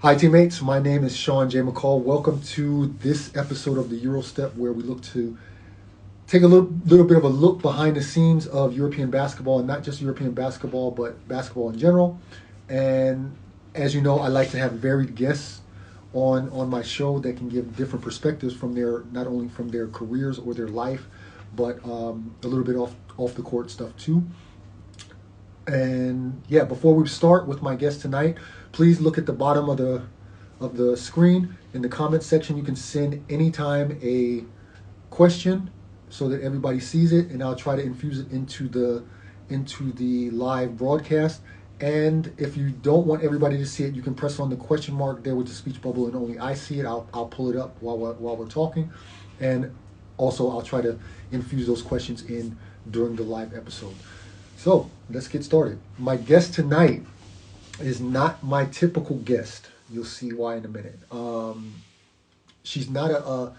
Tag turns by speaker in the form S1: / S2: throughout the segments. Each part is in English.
S1: Hi, teammates. My name is Sean J. McCall. Welcome to this episode of the Eurostep, where we look to take a little bit of a look behind the scenes of European basketball, and not just European basketball, but basketball in general. And as you know, I like to have varied guests on my show that can give different perspectives from their not only from their careers or their life, but a little bit off the court stuff too. And yeah, before we start with my guest tonight, please look at the bottom of the screen in the comment section. You can send anytime a question so that everybody sees it, and I'll try to infuse it into the live broadcast. And if you don't want everybody to see it, you can press on the question mark there with the speech bubble, and only I see it. I'll pull it up while we're talking, and also I'll try to infuse those questions in during the live episode. So let's get started. My guest tonight is not my typical guest. You'll see why in a minute. She's not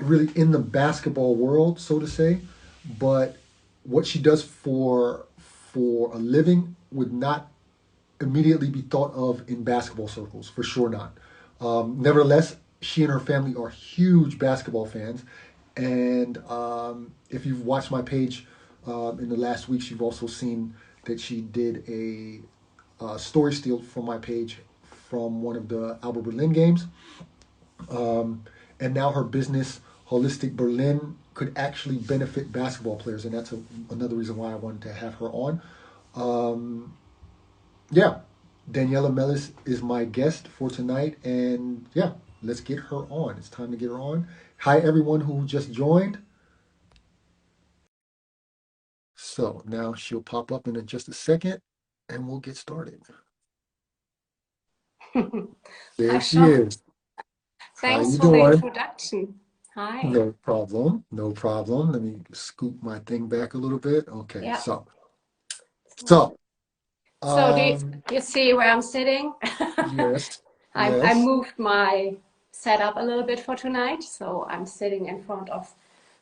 S1: really in the basketball world, so to say, but what she does for a living would not immediately be thought of in basketball circles, for sure not. Nevertheless, she and her family are huge basketball fans, and if you've watched my page in the last weeks, you've also seen that she did a story steal from my page from one of the Alba Berlin games. And now her business, Holistic Berlin, could actually benefit basketball players, and that's another reason why I wanted to have her on. Um, yeah, Daniela Mellis is my guest for tonight, and yeah, let's get her on. It's time to get her on. Hi, everyone who just joined. So now she'll pop up in just a second, and we'll get started. There
S2: Hi,
S1: she
S2: Sean.
S1: is. How
S2: Thanks
S1: you
S2: for the
S1: doing?
S2: introduction. Hi.
S1: No problem. No problem. Let me scoop my thing back a little bit. Okay,
S2: Yeah.
S1: so,
S2: So do
S1: um,
S2: you see where I'm sitting?
S1: yes,
S2: I
S1: yes.
S2: moved my setup a little bit for tonight, so I'm sitting in front of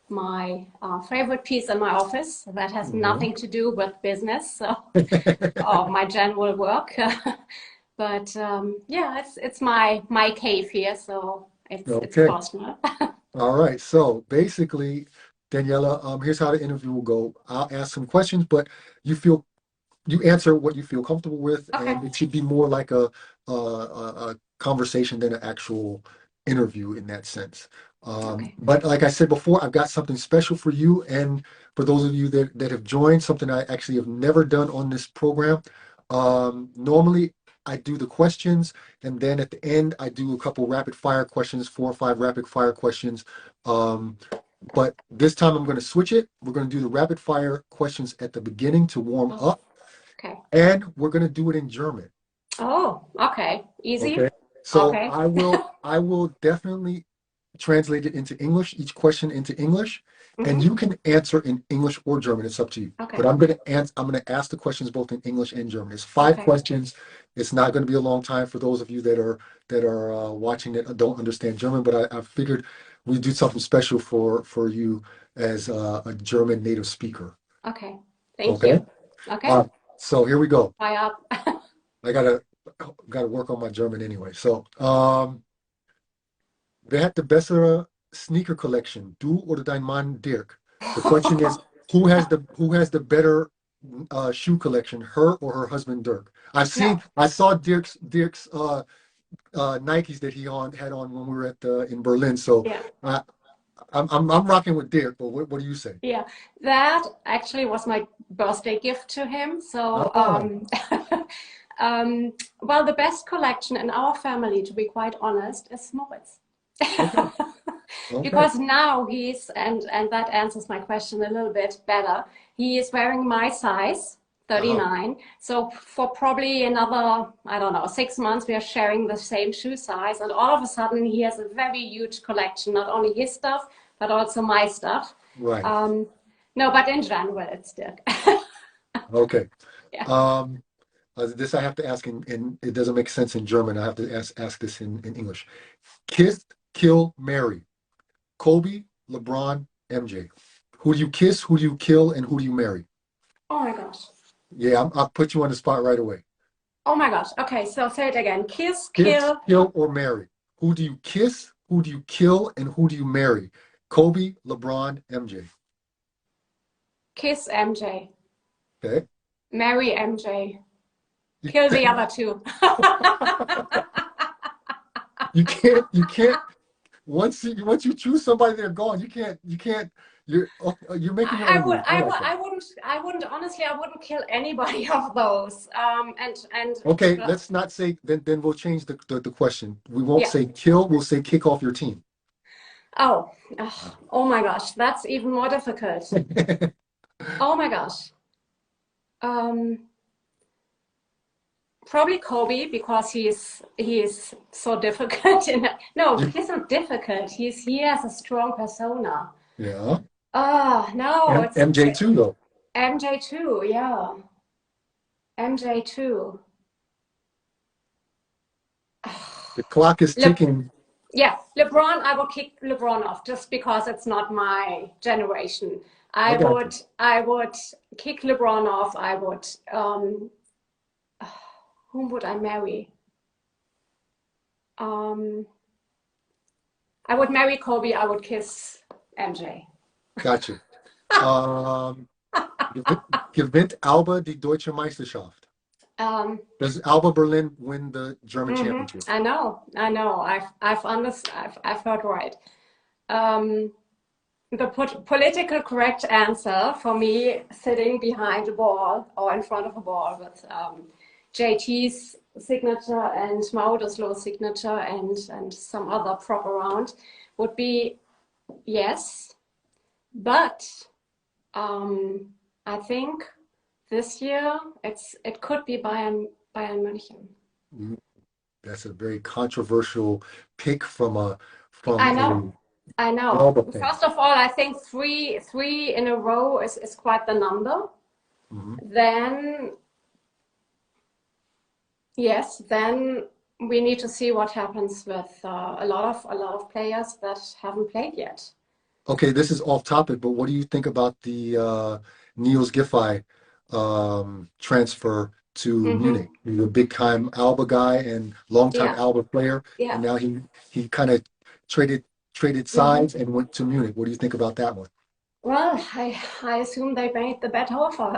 S2: my favorite piece in my office that has
S1: Mhm.
S2: nothing to do with business, so or my general work. But yeah, it's my cave here, so it's
S1: Okay.
S2: personal.
S1: All right. So basically, Daniela, here's how the interview will go. I'll ask some questions, but you feel you answer what you feel comfortable with,
S2: Okay.
S1: and it should be more like a conversation than an actual interview in that sense.
S2: Okay.
S1: But like I said before, I've got something special for you, and for those of you that have joined, something I actually have never done on this program. Normally, I do the questions, and then at the end, I do a couple rapid fire questions, 4 or 5 rapid fire questions. Um, but this time, I'm going to switch it. We're going to do the rapid fire questions at the beginning to warm
S2: Oh,
S1: up,
S2: okay.
S1: and we're going to do it in German.
S2: Oh, okay.
S1: Okay.
S2: Easy.
S1: So
S2: Okay.
S1: I will definitely translate it into English, each question into English, and
S2: Hmm.
S1: you can answer in English or German. It's up to you. But
S2: Okay.
S1: I'm gonna ask the questions both in English and German. It's five
S2: Okay.
S1: questions. It's not going to be a long time for those of you that are watching that don't understand German. But I figured we do something special for you as a German native speaker.
S2: Okay. Thank
S1: Okay.
S2: you. Okay.
S1: Uh, so here we go.
S2: Fire up.
S1: I gotta work on my German anyway. So, wer hat the bessere sneaker collection? Du oder dein Mann Dirk? The question is, who has the better shoe collection, her or her husband Dirk?
S2: No.
S1: I saw Dirk's Nikes that he had on when we were at in Berlin. So
S2: Yeah.
S1: I, I'm rocking with Dirk. But what do you say?
S2: Yeah. That actually was my birthday gift to him. So,
S1: Ah,
S2: um, well, the best collection in our family, to be quite honest, is Moritz.
S1: okay, okay,
S2: Because now and that answers my question a little bit better. He is wearing my size,
S1: uh-huh,
S2: 39. So for probably another, I don't know, 6 months, we are sharing the same shoe size. And all of a sudden, he has a very huge collection, not only his stuff, but also my stuff.
S1: right,
S2: Um, no, but in general, it's Dirk.
S1: okay.
S2: Yeah.
S1: Um, this I have to ask in it doesn't make sense in German. I have to ask this in English. Kiss, kill, marry. Kobe, LeBron, MJ. Who do you kiss? Who do you kill? And who do you marry?
S2: Oh my gosh.
S1: Yeah, I'll put you on the spot right away.
S2: Oh my gosh. Okay, so say it again. Kiss,
S1: Kiss,
S2: kill,
S1: kill, or marry? Who do you kiss? Who do you kill? And who do you marry? Kobe, LeBron, MJ.
S2: kiss MJ,
S1: Okay.
S2: marry MJ, kill the other two.
S1: You can't once you choose somebody, they're gone. You can't you're making it
S2: I would,
S1: ugly. I
S2: I
S1: like
S2: would,
S1: that.
S2: I wouldn't, honestly, I wouldn't kill anybody of those. And
S1: Okay, let's not say then we'll change the question. We won't
S2: yeah.
S1: say kill, we'll say kick off your team.
S2: Oh, oh my gosh, that's even more difficult. Oh my gosh. Um, Probably Kobe because he's so difficult. No, he's not difficult. He has a strong persona.
S1: Yeah.
S2: Oh no, it's
S1: MJ too though.
S2: MJ too. Yeah, MJ too.
S1: The clock is
S2: Le
S1: ticking.
S2: Yeah, LeBron. I would kick LeBron off just because it's not my generation.
S1: I
S2: I
S1: got
S2: would
S1: you.
S2: I would kick LeBron off. I would. Whom would I marry? Um, I would marry Kobe. I would kiss MJ.
S1: Got you. Um, gewinnt Alba die Deutsche Meisterschaft?
S2: Um,
S1: Does Alba Berlin win the German championship?
S2: I know, I know. I've heard right. Um, the political correct answer for me, sitting behind a ball or in front of a ball with JT's signature and Maudeslo's signature and some other prop around, would be yes, but I think this year it could be Bayern München.
S1: Mm, That's a very controversial pick from a
S2: I know. I know.
S1: Alba fan.
S2: First of all, I think three in a row is quite the number.
S1: Mhm.
S2: Then yes, then we need to see what happens with a lot of players that haven't played yet.
S1: Okay, this is off topic, but what do you think about the Niels Giffey transfer to
S2: Hmm.
S1: Munich? He's a big time Alba guy and longtime
S2: Yeah,
S1: Alba player, and
S2: yeah.
S1: now he kind of traded traded
S2: Hmm.
S1: sides and went to Munich. What do you think about that one?
S2: Well, I assume they made the better offer.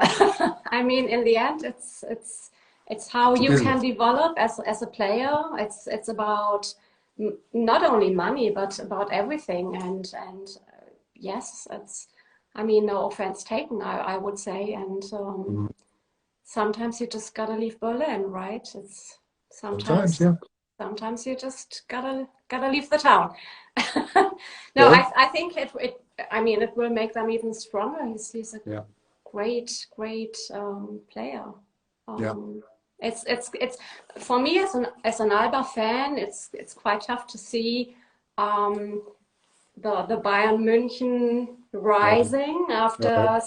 S2: I mean, in the end, it's how
S1: It's a
S2: you can
S1: business.
S2: develop as a player. It's about not only money, but about everything. And yes, it's. I mean, no offense taken, I would say. And
S1: Mhm.
S2: sometimes you just gotta leave Berlin, right? It's
S1: Sometimes,
S2: sometimes
S1: yeah.
S2: sometimes you just gotta leave the town. No,
S1: Okay.
S2: I think it I mean it will make them even stronger. He's a
S1: Yeah.
S2: great player.
S1: Yeah.
S2: Um, it's for me as an Alba fan, it's quite tough to see um, the Bayern München
S1: Right.
S2: rising
S1: Right.
S2: after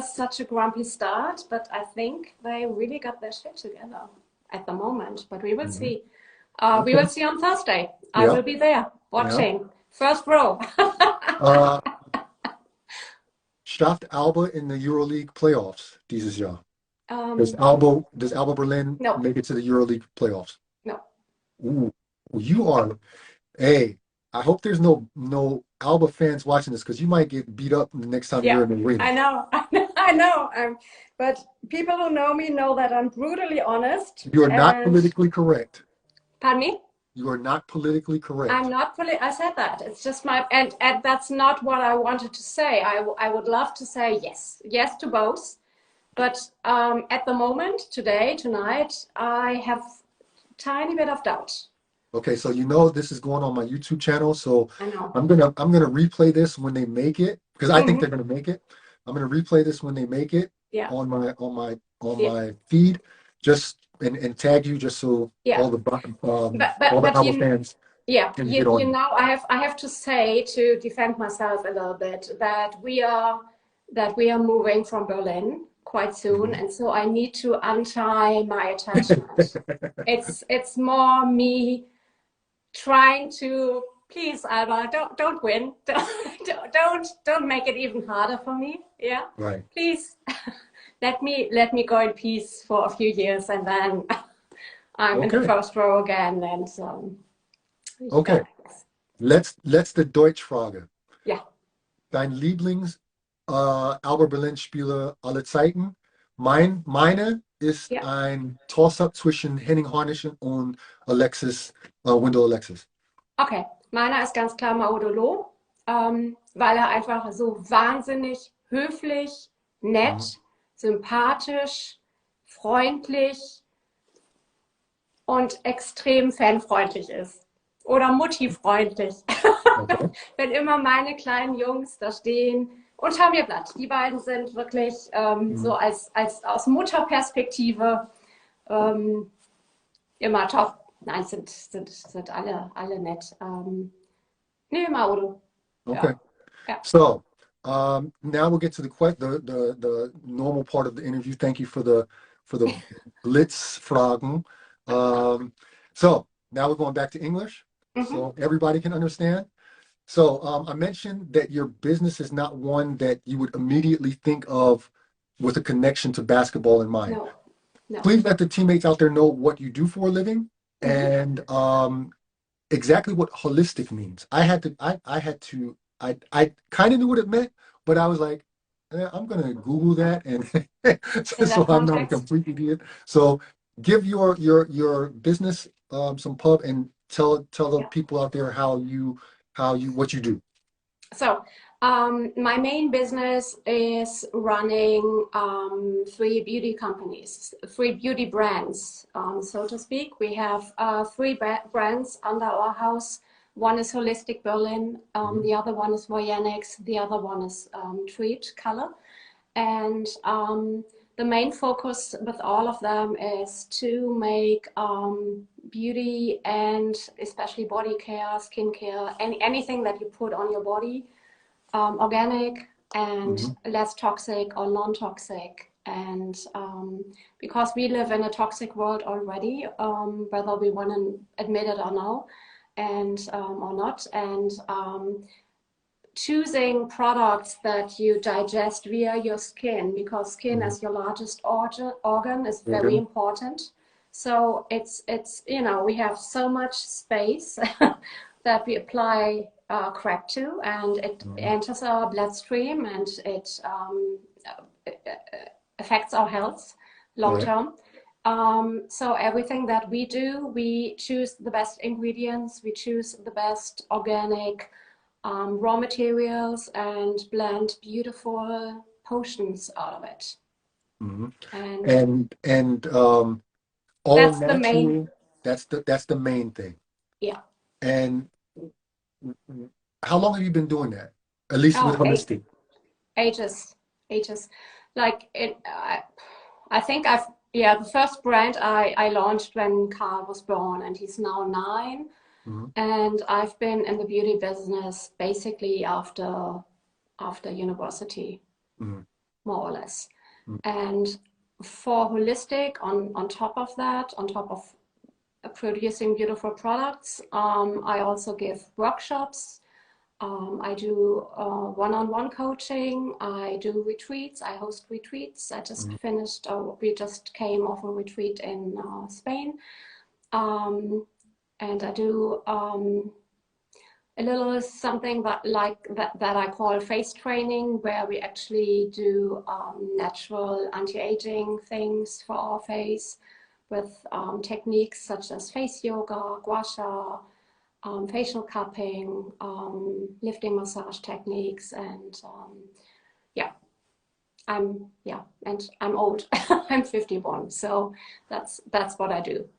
S2: such a grumpy start, but I think they really got their shit together at the moment. But we will
S1: Mhm.
S2: see. We will
S1: Okay.
S2: see on Thursday. I
S1: Yeah.
S2: will be there
S1: Yeah.
S2: watching first row.
S1: Uh, schafft Alba in the EuroLeague playoffs dieses Jahr? Does
S2: um,
S1: Alba Berlin
S2: no,
S1: make it to the EuroLeague playoffs?
S2: no.
S1: Ooh, you are. Hey, I hope there's no Alba fans watching this because you might get beat up the next time
S2: Yeah,
S1: you're in the arena.
S2: I know, I know. But people who know me know that I'm brutally honest.
S1: You are not
S2: And
S1: politically correct.
S2: pardon me.
S1: You are not politically
S2: I'm
S1: correct.
S2: not I said that. It's just my, and that's not what I wanted to say. I would love to say yes, yes to both. But at the moment, today, tonight, I have tiny bit of doubt.
S1: Okay, so you know this is going on my YouTube channel, so
S2: I know.
S1: I'm gonna replay this when they make it because I think they're
S2: Hmm.
S1: gonna make it. I'm gonna replay this when they make it
S2: Yeah,
S1: on
S2: yeah,
S1: my feed, just and tag you just so
S2: yeah.
S1: all the
S2: But
S1: Alba fans
S2: yeah,
S1: can get on
S2: you
S1: you.
S2: know, I have to say to defend myself a little bit that we are moving from Berlin quite soon,
S1: Mhm.
S2: and so I need to untie my attachment. It's more me trying to please Alba, don't win, don't make it even harder for me. Yeah,
S1: Right.
S2: please let me go in peace for a few years, and then I'm in the
S1: Okay.
S2: first row again, and
S1: Okay.
S2: yeah,
S1: Let's the Deutschfrage.
S2: yeah,
S1: Dein Lieblings Alba Berlin Spieler aller Zeiten. Meine ist
S2: yeah.
S1: ein Toss-up zwischen Henning Harnischen und Alexis, Wendell Alexis.
S2: Okay, meiner ist ganz klar Maudolo, weil er einfach so wahnsinnig höflich,
S1: Mhm.
S2: nett, sympathisch, freundlich und extrem fanfreundlich ist. Oder Mutti-freundlich.
S1: Okay.
S2: Wenn immer meine kleinen Jungs da stehen und schauen mir Blatt. Die beiden sind wirklich so
S1: Mhm.
S2: als aus Mutterperspektive immer top. Nein, sind alle nett. Nee, Mauro.
S1: Okay.
S2: Ja, ja.
S1: So now we'll get to the normal part of the interview. Thank you for the Blitzfragen. So now we're going back to English,
S2: Mhm.
S1: so everybody can understand. So I mentioned that your business is not one that you would immediately think of with a connection to basketball in mind.
S2: No, no.
S1: Please let the teammates out there know what you do for a living
S2: Mhm.
S1: and exactly what holistic means. I kind of knew what it meant, but I was like, I'm gonna Google that and
S2: In
S1: so
S2: that
S1: I'm not a
S2: context.
S1: complete idiot. So give your business some pub and tell the
S2: Yeah.
S1: people out there what you do.
S2: So, my main business is running three beauty companies, three beauty brands, so to speak. We have three brands under our house. One is Holistic Berlin,
S1: Mhm.
S2: the other one is Voyanix, the other one is Treat Color. And the main focus with all of them is to make beauty and especially body care, skincare, anything that you put on your body organic and
S1: Mhm.
S2: less toxic or non-toxic. And because we live in a toxic world already, whether we want to admit it or no, and or not, and choosing products that you digest via your skin, because skin
S1: Mhm.
S2: as your largest organ is very
S1: Organ.
S2: important. So it's we have so much space that we apply crack to, and it
S1: Mhm.
S2: enters our bloodstream, and it affects our health long
S1: Right.
S2: term. So everything that we do, we choose the best ingredients, we choose the best organic raw materials and blend beautiful potions out of it.
S1: Mhm.
S2: And
S1: And all
S2: that's the main,
S1: natural. That's the main thing.
S2: yeah.
S1: And how long have you been doing that? At least with
S2: Oh,
S1: holistic.
S2: ages, ages. Like it, I think yeah, the first brand I launched when Carl was born, and he's now 9.
S1: Mhm.
S2: And I've been in the beauty business basically after university,
S1: Mhm.
S2: more or less.
S1: Mhm.
S2: And for holistic, on top of that, on top of producing beautiful products, I also give workshops. I do one-on-one coaching. I do retreats. I host retreats. I just
S1: Mhm.
S2: finished, we just came off a retreat in Spain. Um, and I do a little something that I call face training, where we actually do natural anti-aging things for our face with techniques such as face yoga, gua sha, facial cupping, lifting massage techniques, and yeah, and I'm old. I'm 51, so that's what I do.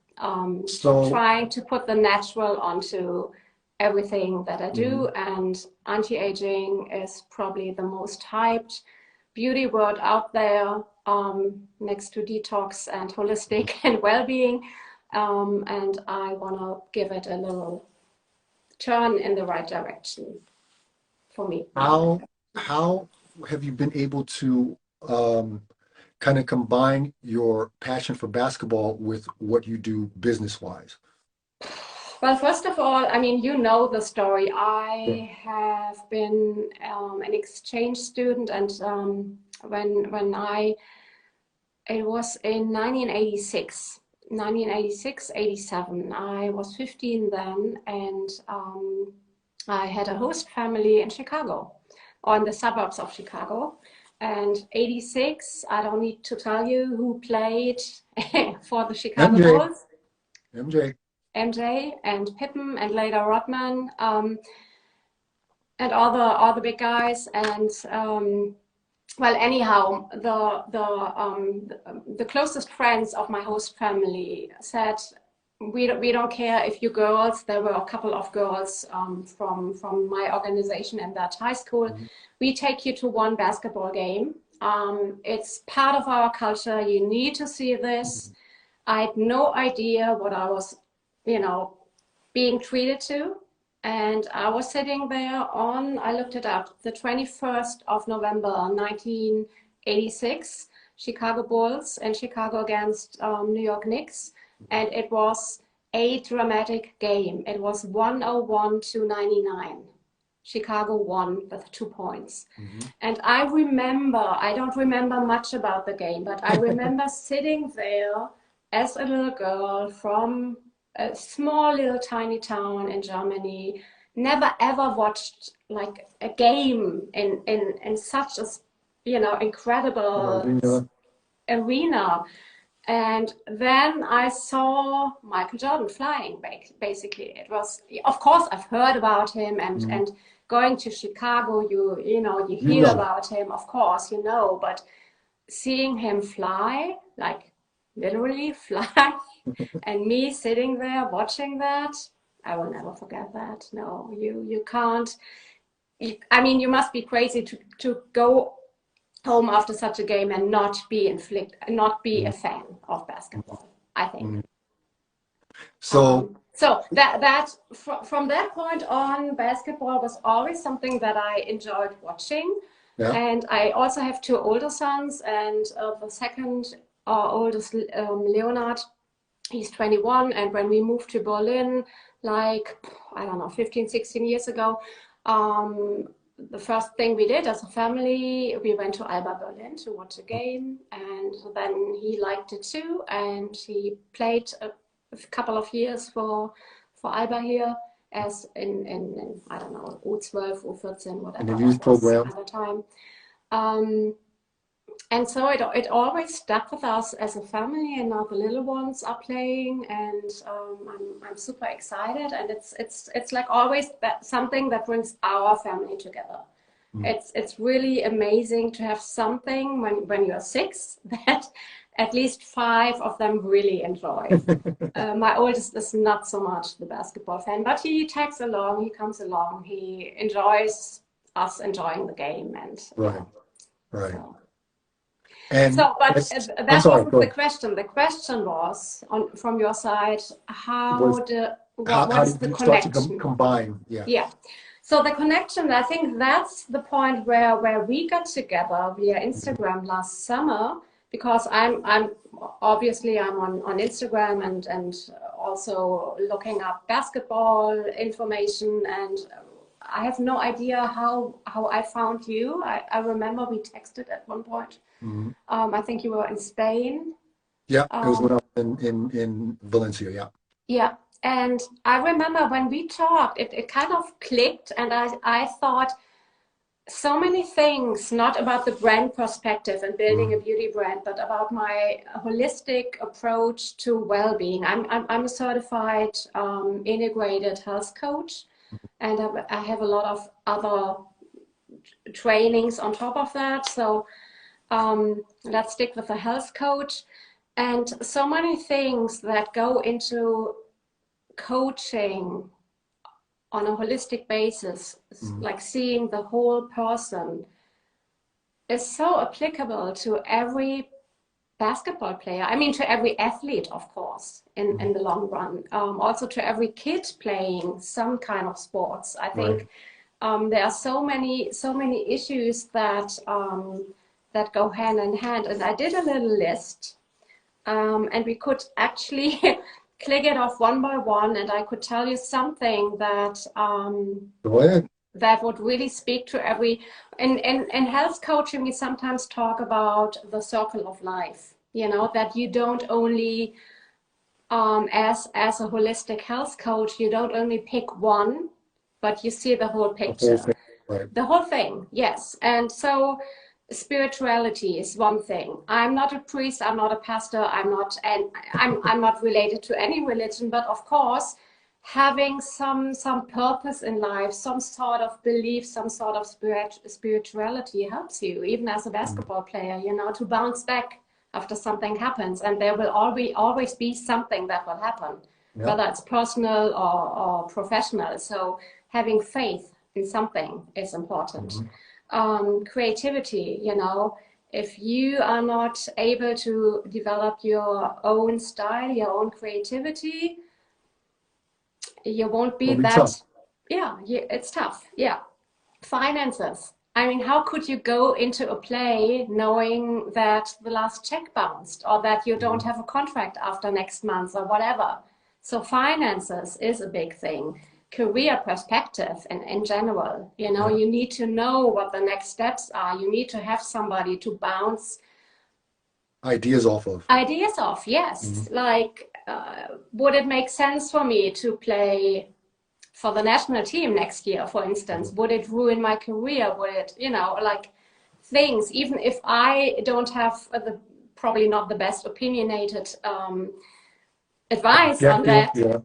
S1: So,
S2: Trying to put the natural onto everything that I do,
S1: mhm.
S2: and anti-aging is probably the most hyped beauty word out there, next to detox and holistic and well-being. And I want to give it a little turn in the right direction for me.
S1: how have you been able to kind of combine your passion for basketball with what you do business wise?
S2: Well, first of all, I mean, you know the story.
S1: Yeah.
S2: I have been an exchange student, and when I it was in 1986. 1986, 87. I was 15 then, and I had a host family in Chicago, or in the suburbs of Chicago. And 86, I don't need to tell you who played for the Chicago
S1: MJ,
S2: Bulls.
S1: MJ.
S2: MJ and Pippen and later Rodman, and all the big guys. And well, anyhow, the closest friends of my host family said, we don't care if you girls, there were a couple of girls from my organization in that high school, we take you to one basketball game. It's part of our culture. You need to see this. I had no idea what I was, being treated to. And I was sitting there on, I looked it up, the 21st of November, 1986, Chicago Bulls and Chicago against New York Knicks. And it was a dramatic game. It was 101 to 99. Chicago won with 2 points. And I don't remember much about the game, but I remember sitting there as a little girl from a small little tiny town in Germany, never ever watched like a game in such a incredible arena. And then I saw Michael Jordan flying, basically. It was, of course, I've heard about him, and going to Chicago, you hear about him, of course, but seeing him fly, like literally fly, and me sitting there watching that, I will never forget that. No, you can't. You must be crazy to go home after such a game and not be a fan of basketball, I think.
S1: So
S2: that from that point on, basketball was always something that I enjoyed watching.
S1: yeah.
S2: And I also have 2 older sons, and the second oldest, Leonard, he's 21. And when we moved to Berlin, like, I don't know, 15, 16 years ago, the first thing we did as a family, we went to Alba Berlin to watch a game, and then he liked it too, and he played a couple of years for Alba here, as in I don't know, U12, U14, whatever,
S1: in the youth program
S2: at the time. And so it always stuck with us as a family, and now the little ones are playing, and I'm super excited, and it's like always something that brings our family together. It's really amazing to have something when you're 6 that at least 5 of them really enjoy. My oldest is not so much the basketball fan, but he tags along, he comes along, he enjoys us enjoying the game, and
S1: right.
S2: So.
S1: And
S2: but that wasn't the question. The question was from your side, how did you start to
S1: combine?
S2: Yeah. So the connection, I think that's the point where we got together via Instagram last summer, because I'm obviously on Instagram and also looking up basketball information, and I have no idea how I found you. I remember we texted at one point. I think you were in Spain.
S1: Yeah, it was when I was in Valencia, yeah.
S2: Yeah, and I remember when we talked, it kind of clicked, and I thought so many things, not about the brand perspective and building a beauty brand, but about my holistic approach to well-being. I'm a certified integrated health coach, and I have a lot of other trainings on top of that. So let's stick with the health coach, and so many things that go into coaching on a holistic basis, like seeing the whole person, is so applicable to every basketball player. I mean, to every athlete, of course, in the long run. Also to every kid playing some kind of sports. I think there are so many issues that go hand in hand. And I did a little list, and we could actually click it off one by one, and I could tell you something that
S1: Go ahead.
S2: that would really speak to every. In health coaching, we sometimes talk about the circle of life. That you don't only as a holistic health coach, you don't only pick one, but you see the whole picture.
S1: The whole thing, right.
S2: The whole thing, yes. And so spirituality is one thing. I'm not a priest, I'm not a pastor, I'm not related to any religion, but of course, having some purpose in life, some sort of belief, some sort of spirituality helps you, even as a basketball player, you know, to bounce back after something happens. And there will always be something that will happen,
S1: Yep.
S2: whether it's personal or professional. So having faith in something is important. Creativity, you know, if you are not able to develop your own style, your own creativity, you won't be that
S1: tough.
S2: Yeah, it's tough. Yeah. Finances, I mean, how could you go into a play knowing that the last check bounced, or that you don't have a contract after next month, or whatever? So finances is a big thing. Career perspective and in general, you know, you need to know what the next steps are. You need to have somebody to bounce
S1: ideas off of.
S2: Yes. Like, would it make sense for me to play for the national team next year, for instance? Would it ruin my career? Would it, you know, like things, even if I don't have probably not the best opinionated advice on that.
S1: Yeah.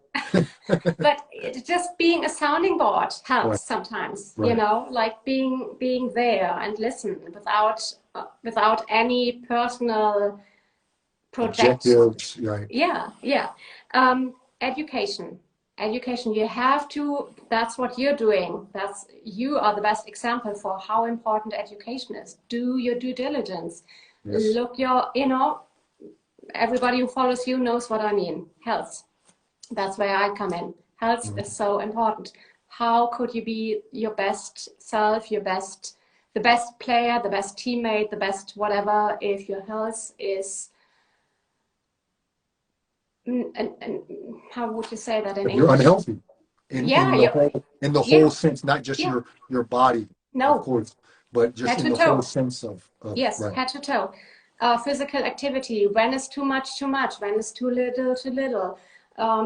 S2: But just being a sounding board helps sometimes, you know, like being there and listen without any personal
S1: objectives, right?
S2: Yeah. Education, you have to, that's what you're doing. You are the best example for how important education is. Do your due diligence.
S1: Yes.
S2: Look you know, everybody who follows you knows what I mean. Health. That's where I come in. Health is so important. How could you be your best self, the best player, the best teammate, the best whatever, if your health is, and how would you say that in English?
S1: You're unhealthy in the whole sense, not just your body, of course, but just in the whole sense of
S2: yes, head to toe. Physical activity, when is too much, when is too little.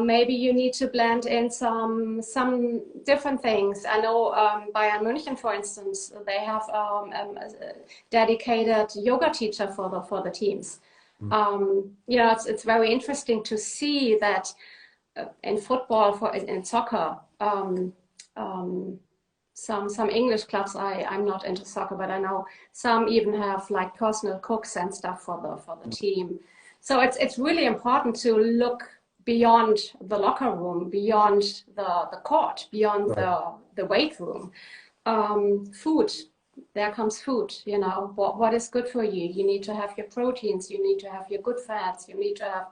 S2: Maybe you need to blend in some different things. I know Bayern München, for instance, they have a dedicated yoga teacher for the teams. You know, it's very interesting to see that in football, in soccer, some English clubs, I'm not into soccer, but I know some even have like personal cooks and stuff for the team. So it's really important to look beyond the locker room, beyond the court, beyond the weight room. Food, there comes food, you know, what is good for you. You need to have your proteins, you need to have your good fats, you need to have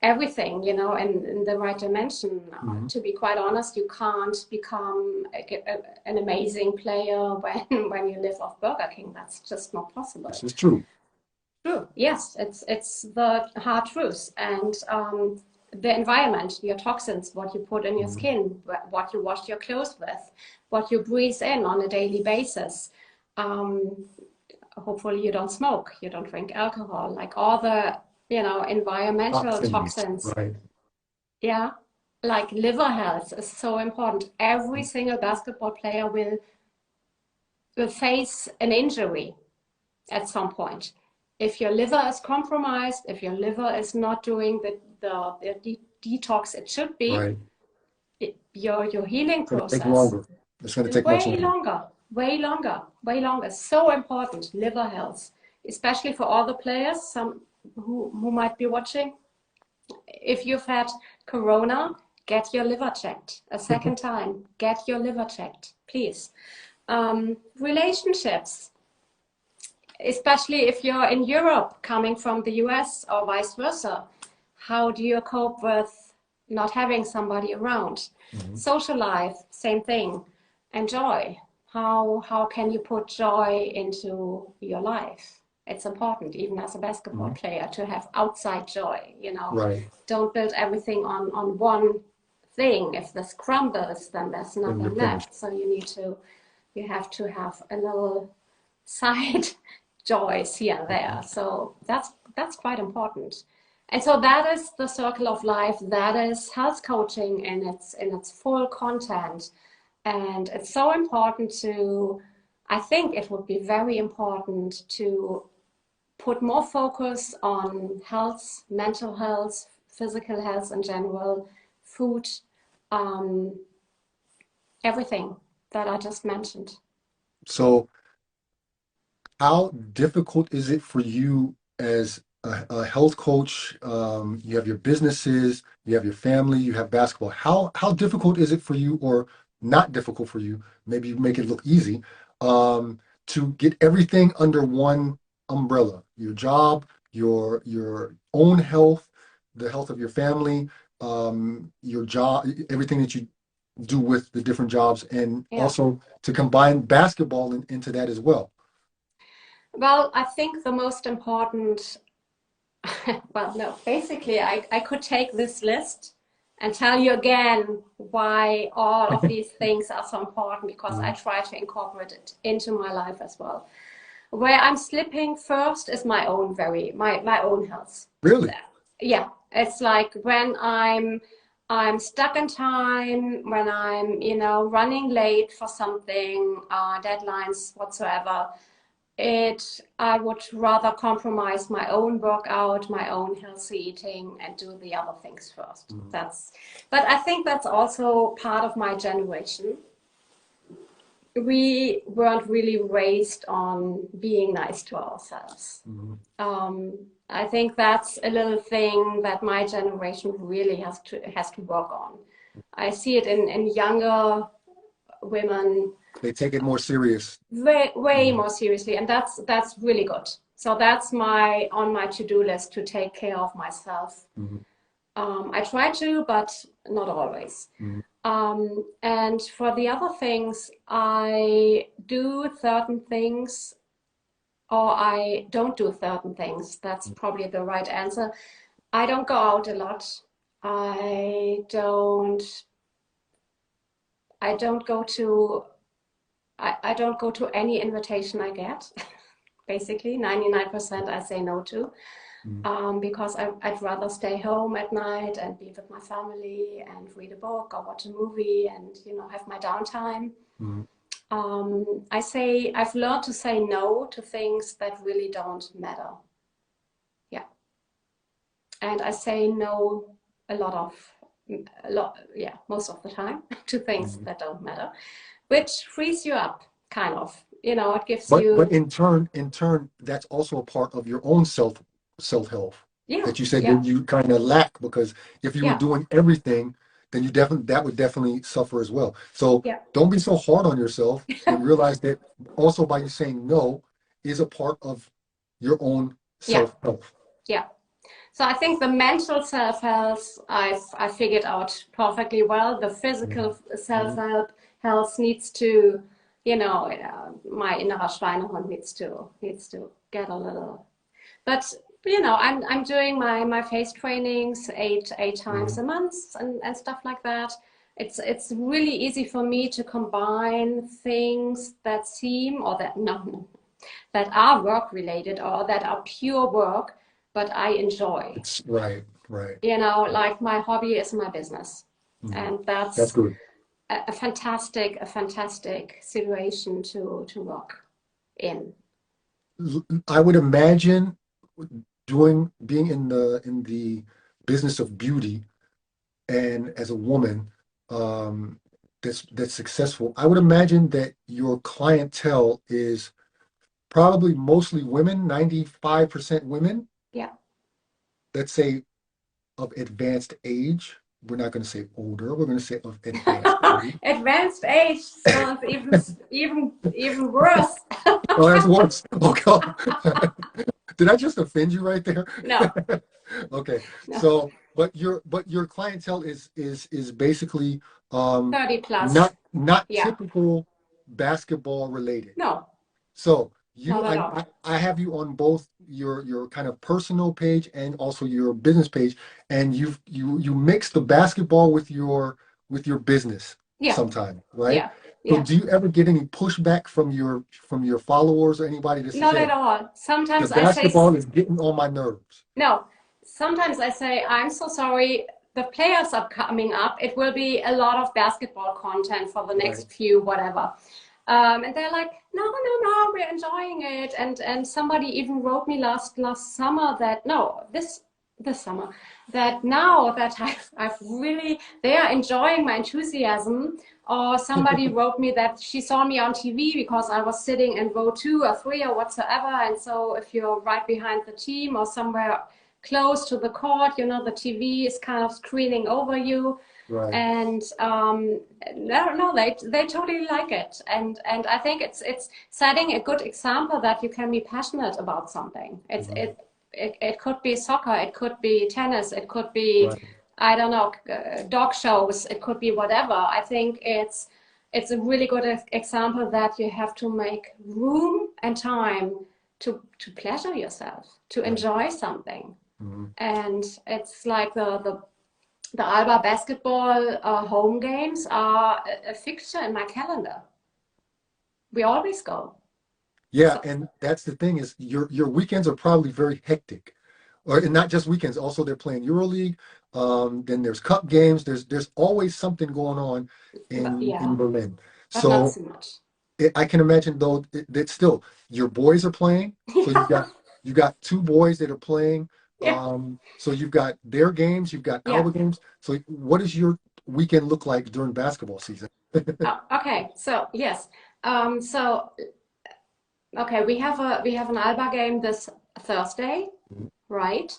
S2: everything, you know, in the right dimension. To be quite honest, you can't become an amazing player when you live off Burger King. That's just not possible.
S1: This is true.
S2: True. Yes, it's the hard truth. And the environment, your toxins, what you put in your skin, what you wash your clothes with, what you breathe in on a daily basis. Hopefully you don't smoke, you don't drink alcohol, like all the, you know, environmental toxins.
S1: Right.
S2: Yeah, like liver health is so important. Every single basketball player will face an injury at some point. If your liver is compromised, if your liver is not doing the detox it should be, your healing process
S1: it's going to take much longer.
S2: Way longer. So important, liver health, especially for all the players, some who might be watching. If you've had corona, get your liver checked a second time. Get your liver checked, please. Relationships, especially if you're in Europe coming from the US or vice versa. How do you cope with not having somebody around? Social life, same thing. And joy. How can you put joy into your life? It's important, even as a basketball player, to have outside joy, you know. Don't build everything on one thing. If this crumbles, then there's nothing left. So you have to have a little side joys here and there. So that's quite important. And so that is the circle of life. That is health coaching in its full content. And it's so important to, I think it would be very important to put more focus on health, mental health, physical health in general, food, um, everything that I just mentioned.
S1: So how difficult is it for you as a health coach? You have your businesses, you have your family, you have basketball. How difficult is it for you, or not difficult for you? Maybe you make it look easy, to get everything under one umbrella: your job, your own health, the health of your family, your job, everything that you do with the different jobs, and
S2: Yeah.
S1: also to combine basketball into that as well.
S2: Well, I think the most important, well, no, basically, I could take this list and tell you again why all of these things are so important because I
S1: Mhm.
S2: try to incorporate it into my life as well. Where I'm slipping first is my own my own health.
S1: Really?
S2: Yeah, it's like when I'm stuck in time, when I'm, running late for something, deadlines whatsoever, I would rather compromise my own workout, my own healthy eating, and do the other things first.
S1: Mhm.
S2: But I think that's also part of my generation. We weren't really raised on being nice to ourselves.
S1: Mhm.
S2: I think that's a little thing that my generation really has to work on. I see it in younger women
S1: They take it more serious.
S2: way
S1: Mhm.
S2: more seriously, and that's really good. So that's my on my to-do list to take care of myself.
S1: Mhm.
S2: I try to, but not always.
S1: Mhm.
S2: And for the other things, I do certain things or I don't do certain things. That's probably the right answer. I don't go out a lot. I don't I don't go to I don't go to any invitation I get. Basically, 99% I say no to,
S1: Mhm.
S2: because I'd rather stay home at night and be with my family and read a book or watch a movie and have my downtime.
S1: Mhm.
S2: I've learned to say no to things that really don't matter. Yeah, and I say no a lot of yeah, most of the time to things
S1: Mhm.
S2: that don't matter, which frees you up, kind of. It gives
S1: But
S2: you,
S1: in turn, that's also a part of your own self-health
S2: yeah,
S1: that you said
S2: yeah,
S1: that you kind of lack, because if you were
S2: yeah,
S1: doing everything, then you definitely that would definitely suffer as well. So
S2: yeah.
S1: don't be so hard on yourself, and realize that also by you saying no is a part of your own
S2: Yeah,
S1: self-health.
S2: yeah. So I think the mental self-health I figured out perfectly well. The physical
S1: Mhm. Mhm.
S2: self-help health needs to, my innerer Schweinehund needs to get a little. But I'm doing my face trainings eight times
S1: Mhm.
S2: a month and stuff like that. It's really easy for me to combine things that seem or that no, that are work related or that are pure work, but I enjoy.
S1: It's right, right.
S2: Like my hobby is my business.
S1: Mhm.
S2: And
S1: That's
S2: that's
S1: good.
S2: a fantastic situation to work in.
S1: I would imagine being in the business of beauty, and as a woman, um, that's successful. I would imagine that your clientele is probably mostly women, 95% women,
S2: Yeah.
S1: let's say of advanced age. We're not going to say older, we're going to say of advanced age.
S2: Advanced age sounds even worse.
S1: Oh, that's worse. Oh, God. Did I just offend you right there?
S2: No,
S1: Okay.
S2: no.
S1: So, but your clientele is basically,
S2: 30 plus.
S1: not
S2: Yeah.
S1: typical basketball related.
S2: No,
S1: So
S2: not
S1: you
S2: at
S1: I,
S2: all.
S1: I I have you on both your kind of personal page and also your business page, and you mix the basketball with your business
S2: Yeah,
S1: sometime, right?
S2: yeah,
S1: So
S2: yeah.
S1: do you ever get any pushback from your followers or anybody that says,
S2: Not at
S1: "Hey,
S2: all.
S1: the
S2: Sometimes I say
S1: basketball is getting on my nerves"?
S2: no. sometimes I say, I'm so sorry, the players are coming up. It will be a lot of basketball content for the
S1: Right.
S2: next few, whatever. And they're like, no, no, no, we're enjoying it. And somebody even wrote me last summer that, no, this summer, that now that I've really, they are enjoying my enthusiasm. Or somebody wrote me that she saw me on TV because I was sitting in row 2 or 3 or whatsoever. And so if you're right behind the team or somewhere close to the court, you know, the TV is kind of screening over you.
S1: Right.
S2: And no, they totally like it. And I think it's setting a good example that you can be passionate about something.
S1: Right.
S2: It could be soccer, it could be tennis, it could be,
S1: Right.
S2: I don't know, dog shows, it could be whatever. I think it's a really good example that you have to make room and time to pleasure yourself, to
S1: Right.
S2: enjoy something.
S1: Mm-hmm.
S2: And it's like the Alba basketball home games are a fixture in my calendar. We always go.
S1: Yeah,
S2: So
S1: and that's the thing is your weekends are probably very hectic. Or and not just weekends, also they're playing EuroLeague. Then there's cup games. There's always something going on
S2: but
S1: in
S2: yeah,
S1: Berlin.
S2: but not
S1: So
S2: so much.
S1: I can imagine though that still your boys are playing. So you got two boys that are playing.
S2: Yeah,
S1: So you've got their games, you've got
S2: yeah.
S1: Alba games. So what does your weekend look like during basketball season?
S2: Okay, so yes. So okay, we have an Alba game this Thursday, right?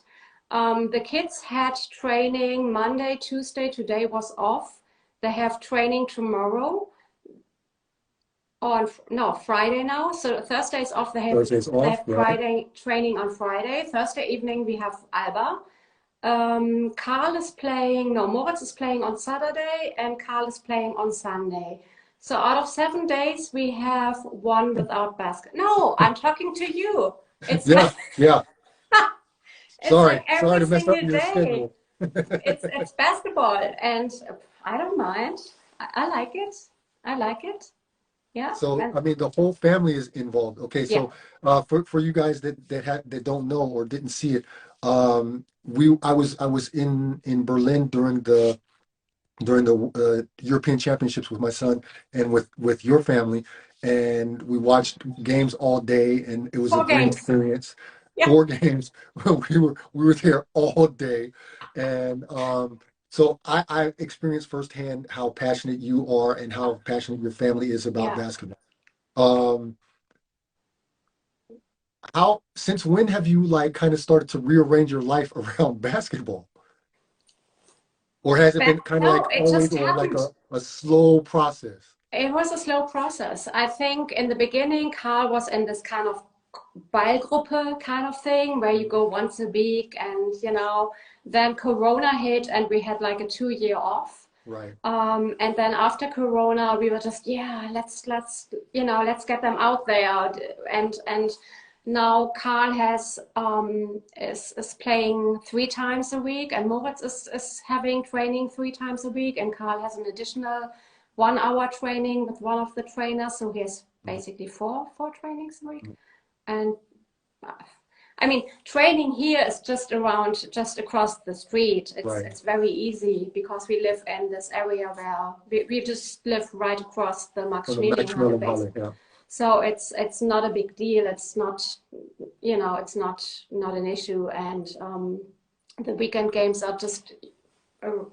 S2: The kids had training Monday, Tuesday. Today was off. They have training tomorrow. On no Friday now. So Thursday is off.
S1: Thursday's
S2: They
S1: off,
S2: have
S1: right?
S2: Friday training on Friday. Thursday evening we have Alba. Carl is playing. No, Moritz is playing on Saturday, and Carl is playing on Sunday. So out of 7 days, we have one without basket. No, I'm talking to you. It's
S1: Yeah, yeah.
S2: it's like
S1: Sorry
S2: every
S1: to mess up
S2: single
S1: your
S2: day.
S1: schedule.
S2: It's basketball, and I don't mind. I like it. I like it. Yeah,
S1: So,
S2: and
S1: I mean, the whole family is involved. Okay,
S2: yeah.
S1: so for you guys that don't know or didn't see it, I was in Berlin during the European Championships with my son and with your family, and we watched games all day, and it was a
S2: Four
S1: great
S2: games.
S1: experience.
S2: Yeah.
S1: 4 games. We were there all day, and so I experienced firsthand how passionate you are and how passionate your family is about
S2: Yeah.
S1: basketball. Um, how since when have you like kind of started to rearrange your life around basketball? Or has it been kind of
S2: No,
S1: like
S2: it
S1: always
S2: just
S1: or like
S2: happened.
S1: a slow process?
S2: It was a slow process. I think in the beginning, Carl was in this kind of Ballgruppe kind of thing where you go once a week, and then Corona hit and we had like a 2 year off.
S1: Right.
S2: And then after Corona, we were just, yeah, let's get them out there. And now Carl is playing 3 times a week, and Moritz is having training 3 times a week, and Carl has an additional 1 hour training with one of the trainers, so he has basically four trainings a week. And I mean, training here is just across the street.
S1: Right.
S2: It's very easy because we live in this area where we just live right across the
S1: For the
S2: Max-Schmeling-Halle,
S1: maximum
S2: basically.
S1: holiday, yeah.
S2: So it's not a big deal. It's not, it's not an issue. And the weekend games are just uh,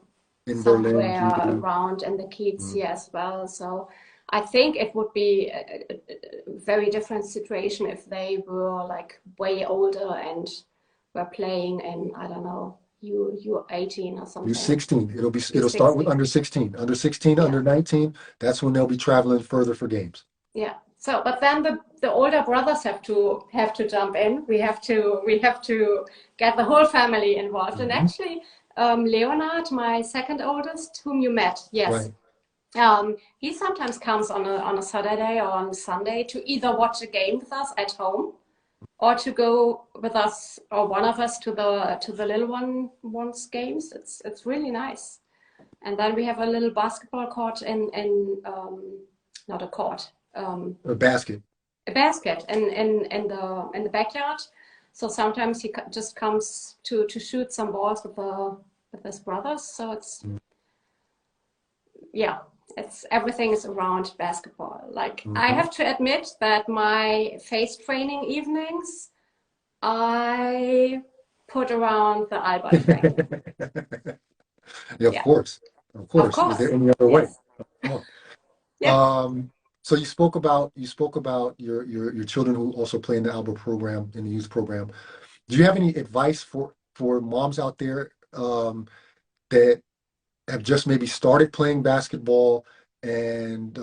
S1: In Berlin,
S2: somewhere
S1: GB.
S2: around in the Kiez
S1: Mm.
S2: here as well. So I think it would be a very different situation if they were like way older and were playing in, I don't know, you 18 or
S1: You
S2: something.
S1: 16.
S2: You
S1: It'll start with
S2: 16.
S1: under 16. Under 16,
S2: Yeah.
S1: under 19, that's when they'll be traveling further for games.
S2: Yeah. So, but then the older brothers have to jump in. We have to get the whole family involved. And
S1: Hmm.
S2: actually, Leonard, my second oldest, whom you met, yes,
S1: Right.
S2: he sometimes comes on a Saturday or on a Sunday to either watch a game with us at home or to go with us or one of us to the little one's games. It's really nice. And then we have a little basketball court in not a court.
S1: A basket.
S2: A basket in the backyard. So sometimes he just comes to shoot some balls with his brothers. So it's, yeah, it's everything is around basketball. Like I have to admit that my face training evenings, I put around the Albert thing.
S1: Yeah,
S2: Yeah,
S1: of
S2: of
S1: course. Is there
S2: course.
S1: any other way?
S2: Yes.
S1: Come on.
S2: Yeah.
S1: So you spoke about your children who also play in the Albert program, in the youth program. Do you have any advice for moms out there that have just maybe started playing basketball, and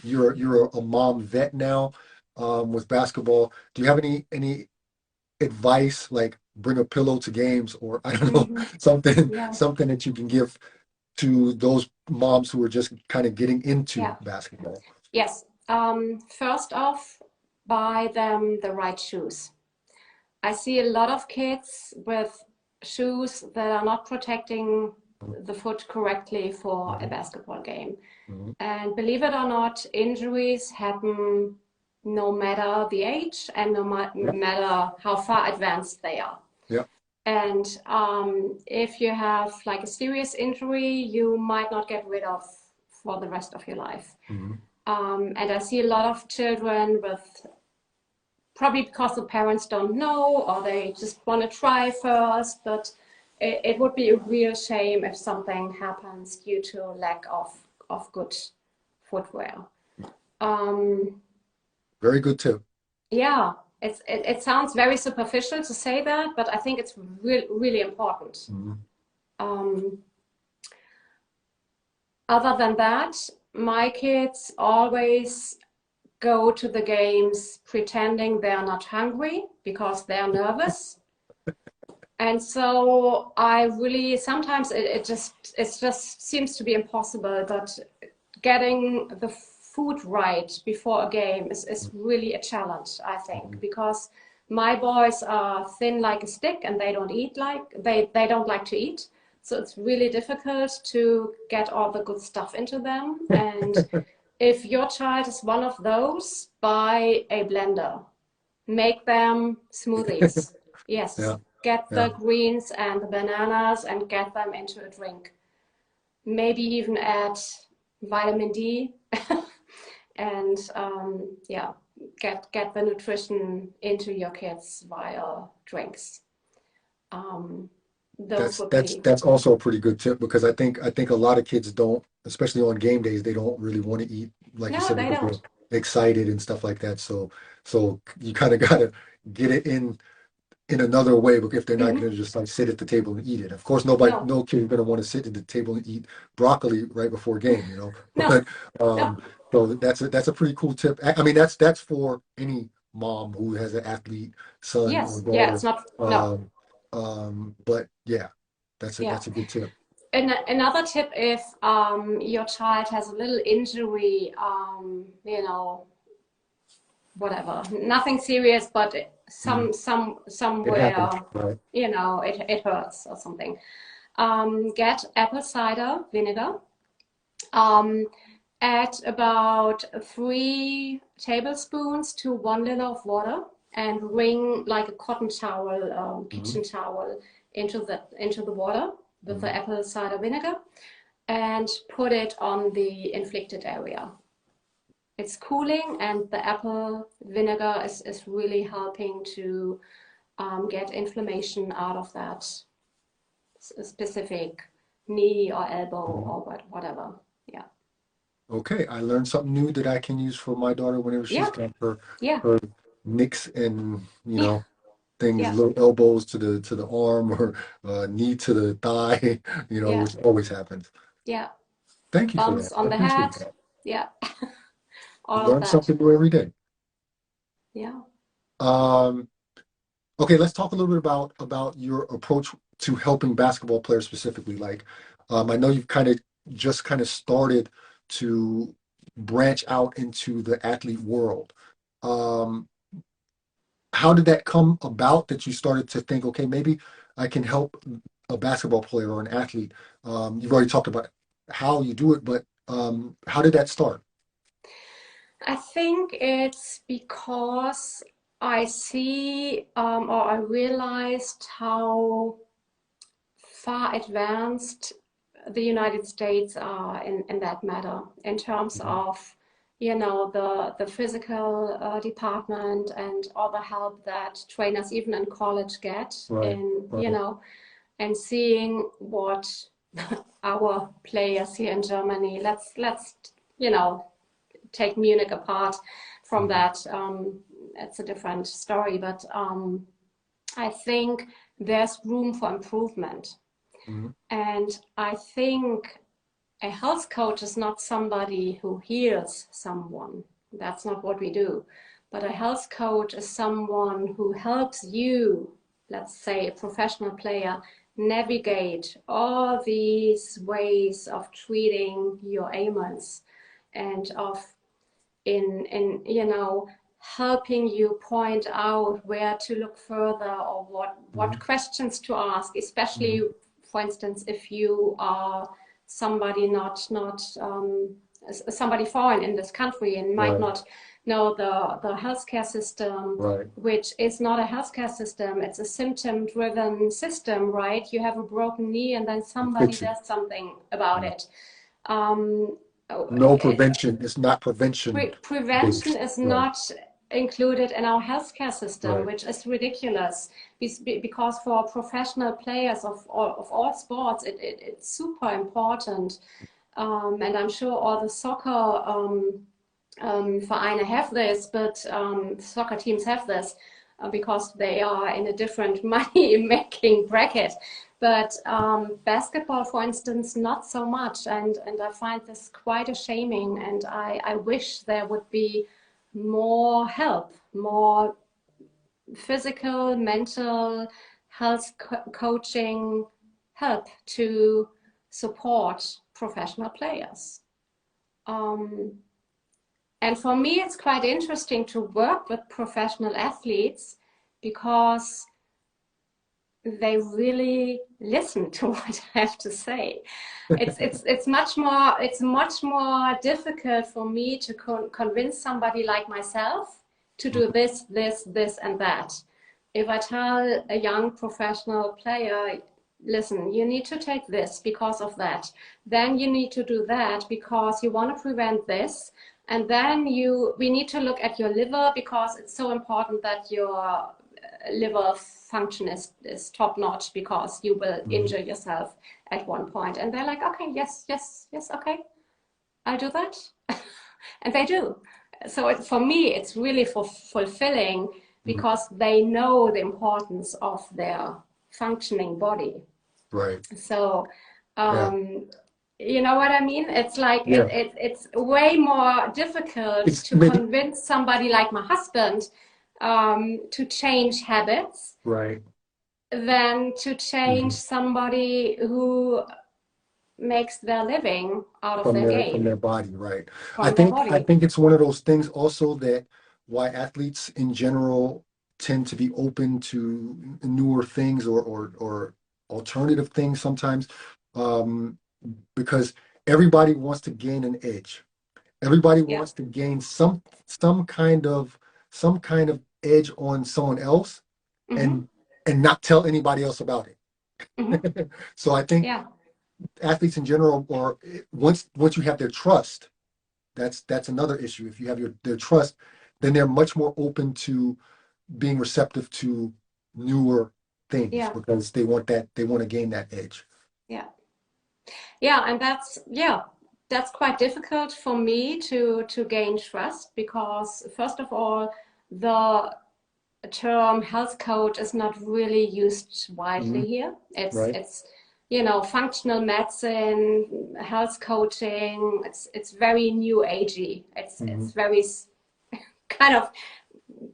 S1: you're a mom vet now with basketball? Do you have any advice, like bring a pillow to games, or I don't know,
S2: Hmm.
S1: something
S2: Yeah.
S1: something that you can give to those moms who are just kind of getting into
S2: Yeah.
S1: basketball?
S2: Yes. First off, buy them the right shoes. I see a lot of kids with shoes that are not protecting the foot correctly for a
S1: Mhm,
S2: basketball game.
S1: mhm.
S2: And believe it or not, injuries happen no matter the age and no
S1: Yep,
S2: matter how far advanced they are.
S1: yep.
S2: And if you have like a serious injury, you might not get rid of for the rest of your life.
S1: Mhm.
S2: And I see a lot of children with, probably because the parents don't know or they just want to try first, but it would be a real shame if something happens due to lack of good footwear. Um,
S1: Very good tip.
S2: yeah, it sounds very superficial to say that, but I think it's really important.
S1: Mhm.
S2: Um, Other than that, my kids always go to the games pretending they're not hungry because they're nervous. And so I really sometimes it just seems to be impossible, but getting the food right before a game is really a challenge, I think,
S1: Mhm.
S2: because my boys are thin like a stick and they don't eat like they don't like to eat. So it's really difficult to get all the good stuff into them. And if your child is one of those, buy a blender. Make them smoothies. Yes,
S1: Yeah,
S2: get the
S1: yeah.
S2: greens and the bananas and get them into a drink. Maybe even add vitamin D and yeah, get the nutrition into your kids via drinks. Um, those
S1: That's
S2: would
S1: that's
S2: be,
S1: that's also a pretty good tip, because I think a lot of kids don't, especially on game days, they don't really want to eat, like you
S2: no,
S1: said,
S2: they
S1: because they're
S2: don't.
S1: excited and stuff like that. So you kind of gotta get it in another way, but if they're not
S2: Hmm.
S1: gonna just like sit at the table and eat it. Of course,
S2: No,
S1: no kid is gonna want to sit at the table and eat broccoli right before game, you know.
S2: no,
S1: But
S2: no.
S1: so that's a pretty cool tip. I mean, that's for any mom who has an athlete son or
S2: Yes, yeah, it's
S1: daughter.
S2: not, no,
S1: Um, but yeah,
S2: yeah.
S1: that's a good tip.
S2: And another tip, if your child has a little injury, whatever, nothing serious, but
S1: Mhm. It
S2: somewhere,
S1: happens, right?
S2: it hurts or something. Get apple cider vinegar. Add about 3 tablespoons to 1 liter of water and wring like a cotton towel,
S1: Hmm.
S2: kitchen towel into the water with the
S1: Hmm.
S2: apple cider vinegar and put it on the inflicted area. It's cooling and the apple vinegar is really helping to get inflammation out of that specific knee or elbow
S1: Hmm.
S2: or whatever. Yeah.
S1: Okay, I learned something new that I can use for my daughter whenever she's
S2: Yeah.
S1: got
S2: Yeah.
S1: her nicks and
S2: Yeah.
S1: things,
S2: Yeah.
S1: little elbows to the arm, or knee to the thigh,
S2: Yeah.
S1: which always happens.
S2: Yeah.
S1: Thank you for
S2: Bumps
S1: that. I
S2: on the
S1: appreciate
S2: head.
S1: that.
S2: Yeah.
S1: You
S2: All of
S1: learn
S2: that.
S1: something new every day.
S2: Yeah.
S1: Um, okay, let's talk a little bit about your approach to helping basketball players specifically. Like, I know you've kind of started to branch out into the athlete world. Um, how did that come about, that you started to think, okay, maybe I can help a basketball player or an athlete? You've already talked about how you do it, but how did that start?
S2: I think it's because I see, or I realized how far advanced the United States are in that matter, in terms
S1: Mhm.
S2: of, you know, the physical department and all the help that trainers even in college get
S1: Right,
S2: in, you
S1: right.
S2: know, and seeing what our players here in Germany, let's you know, take Munich apart from
S1: Mhm.
S2: that. It's a different story, but I think there's room for improvement.
S1: Mhm.
S2: And I think a health coach is not somebody who heals someone. That's not what we do. But a health coach is someone who helps you, let's say a professional player, navigate all these ways of treating your ailments and of in you know, helping you point out where to look further or what
S1: Mhm.
S2: questions to ask, especially
S1: Mhm.
S2: for instance if you are somebody not somebody foreign in this country and might
S1: Right,
S2: not know the healthcare system,
S1: right.
S2: which is not a healthcare system. It's a symptom driven system, right? You have a broken knee and then
S1: And
S2: somebody
S1: fix it.
S2: does something about
S1: Right.
S2: it. um,
S1: No prevention. It's not prevention
S2: Prevention
S1: based.
S2: is
S1: Right,
S2: not included in our healthcare system,
S1: right.
S2: which is ridiculous. Because for professional players of all sports, it's super important. And I'm sure all the soccer Vereine have this, but soccer teams have this because they are in a different money-making bracket. But basketball, for instance, not so much, and I find this quite a shaming. And I wish there would be more help, more physical, mental health coaching help to support professional players. Um, and for me, it's quite interesting to work with professional athletes because they really listen to what I have to say. It's much more difficult for me to convince somebody like myself to do
S1: Mhm.
S2: this, and that. If I tell a young professional player, listen, you need to take this because of that, then you need to do that because you want to prevent this, and then we need to look at your liver because it's so important that your liver function is top notch because you will
S1: Mhm.
S2: injure yourself at one point. And they're like, okay, yes, okay, I'll do that. And they do. So for me, it's really fulfilling
S1: Mhm.
S2: because they know the importance of their functioning body.
S1: Right.
S2: So,
S1: Yeah.
S2: you know what I mean? It's like
S1: Yeah.
S2: it's way more difficult
S1: It's
S2: to
S1: maybe
S2: convince somebody like my husband to change habits
S1: right.
S2: than to change
S1: Mhm.
S2: somebody who makes their living out of their
S1: From their
S2: game,
S1: body, right.
S2: from their
S1: I
S2: body.
S1: think it's one of those things also that why athletes in general tend to be open to newer things or alternative things sometimes, um, because everybody wants to gain an edge. Everybody
S2: Yeah.
S1: wants to gain some kind of some kind of edge on someone else
S2: Mm-hmm.
S1: and not tell anybody else about
S2: Mm-hmm.
S1: it. So I think
S2: Yeah.
S1: athletes in general, or once you have their trust, that's another issue. If you have their trust, then they're much more open to being receptive to newer things
S2: Yeah.
S1: because they want to gain that edge.
S2: Yeah. Yeah. And that's quite difficult for me to gain trust because first of all, the term health coach is not really used
S1: Hmm.
S2: widely here.
S1: Right.
S2: It's you know, functional medicine, health coaching. It's very new agey.
S1: Hmm.
S2: It's very kind of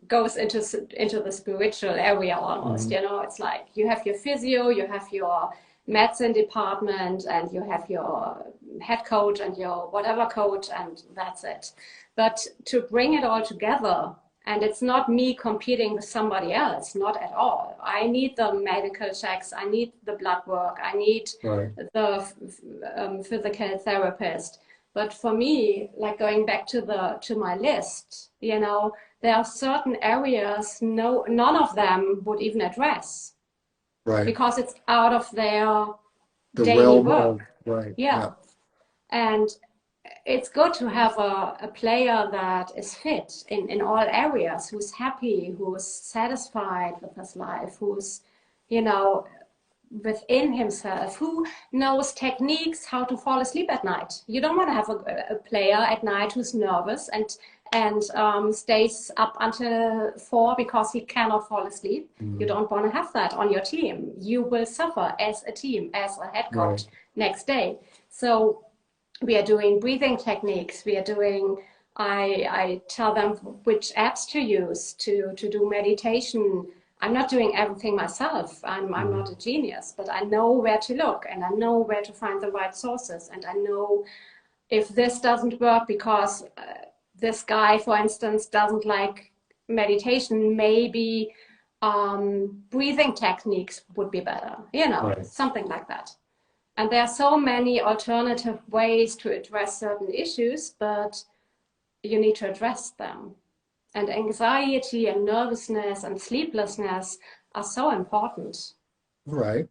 S2: goes into the spiritual area almost.
S1: Hmm.
S2: You know, it's like you have your physio, you have your medicine department, and you have your head coach and your whatever coach, and that's it. But to bring it all together, and it's not me competing with somebody else, not at all. I need the medical checks, I need the blood work, I need
S1: Right.
S2: the physical therapist, But for me, like going back to my list, you know, there are certain areas none of them would even address
S1: Right.
S2: because it's out of their
S1: The
S2: daily
S1: realm of,
S2: work.
S1: right.
S2: Yeah.
S1: Yeah.
S2: And it's good to have a player that is fit in all areas, who's happy, who's satisfied with his life, who's, you know, within himself, who knows techniques how to fall asleep at night. You don't want to have a player at night who's nervous and stays up until 4 because he cannot fall asleep.
S1: Mm-hmm.
S2: You don't want to have that on your team. You will suffer as a team, as a head coach next day. So we are doing breathing techniques. We are doing, I tell them which apps to use to do meditation. I'm not doing everything myself. I'm not a genius, but I know where to look and I know where to find the right sources. And I know if this doesn't work because this guy, for instance, doesn't like meditation, maybe breathing techniques would be better, you know, something like that. And there are so many alternative ways to address certain issues, but you need to address them. And anxiety and nervousness and sleeplessness are so important.
S1: Right.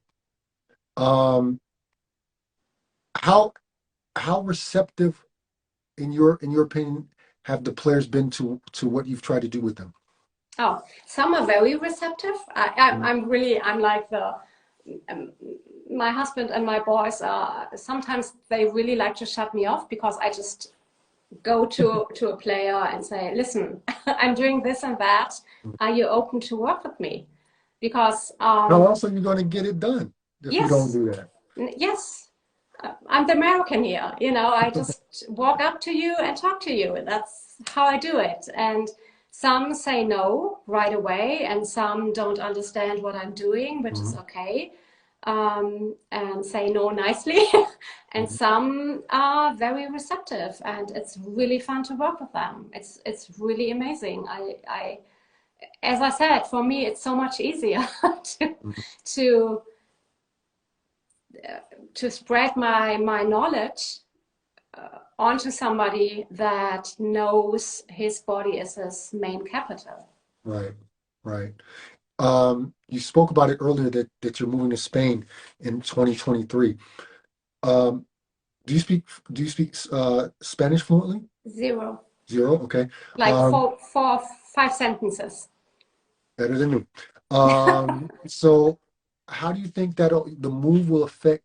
S1: Um, how receptive, in your opinion, have the players been to what you've tried to do with them?
S2: Oh, some are very receptive. I'm like um, my husband and my boys are, sometimes they really like to shut me off because I just go to a player and say, listen, I'm doing this and that. Are you open to work with me? Because
S1: How else are you going to get it done if you don't
S2: yes,
S1: do that?
S2: yes, I'm the American here. You know, I just walk up to you and talk to you. That's how I do it. And some say no right away, and some don't understand what I'm doing, which is okay, and say no nicely. And some are very receptive, and it's really fun to work with them. It's really amazing. As I said, for me, it's so much easier to to spread my knowledge onto somebody that knows his body is his main capital.
S1: Right, right. You spoke about it earlier that you're moving to Spain in 2023. Um, do you speak Spanish fluently?
S2: Zero.
S1: Zero, okay.
S2: Like four, 5 sentences.
S1: Better than me. So how do you think that the move will affect?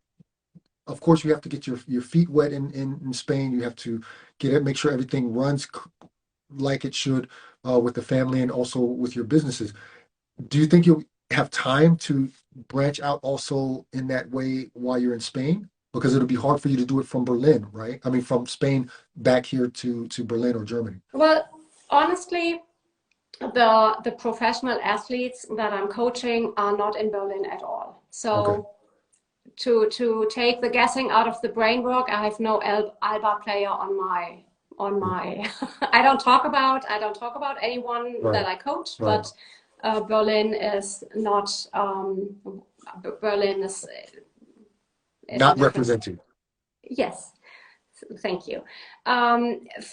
S1: Of course, you have to get your feet wet in Spain. You have to get it, make sure everything runs like it should with the family and also with your businesses. Do you think you'll have time to branch out also in that way while you're in Spain? Because it'll be hard for you to do it from Berlin, right? I mean, from Spain back here to Berlin or Germany.
S2: Well, honestly, the professional athletes that I'm coaching are not in Berlin at all.
S1: Okay.
S2: So to take the guessing out of the brain work, I have no Alba player on my I don't talk about anyone that
S1: Right.
S2: I coach,
S1: Right.
S2: but Berlin is not Berlin is a
S1: Not
S2: different.
S1: represented.
S2: Yes, thank you.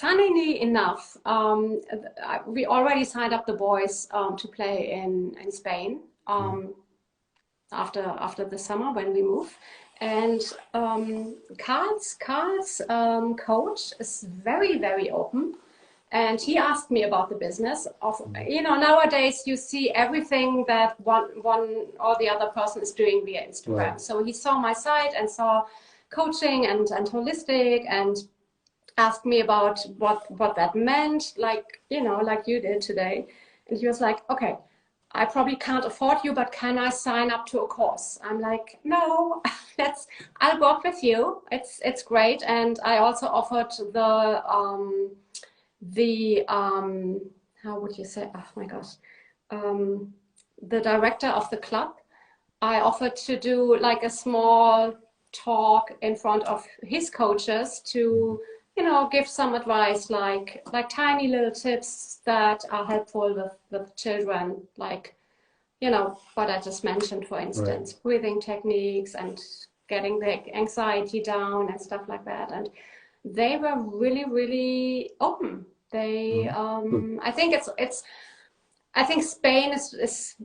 S2: Funnily enough, we already signed up the boys to play in Spain after the summer when we move. And Carl's coach is very, very open. And he asked me about the business of, you know, nowadays you see everything that one or the other person is doing via Instagram.
S1: Right.
S2: So he saw my site and saw coaching and holistic and asked me about what that meant, like, you know, like you did today. And he was like, okay, I probably can't afford you, but can I sign up to a course? I'm like, no, I'll work with you. It's great. And I also offered the how would you say? Oh my gosh, the director of the club. I offered to do like a small talk in front of his coaches to, you know, give some advice, like tiny little tips that are helpful with children, like, you know, what I just mentioned, for instance, breathing techniques and getting the anxiety down and stuff like that. And they were really, really open. They,
S1: Good.
S2: I think I think Spain is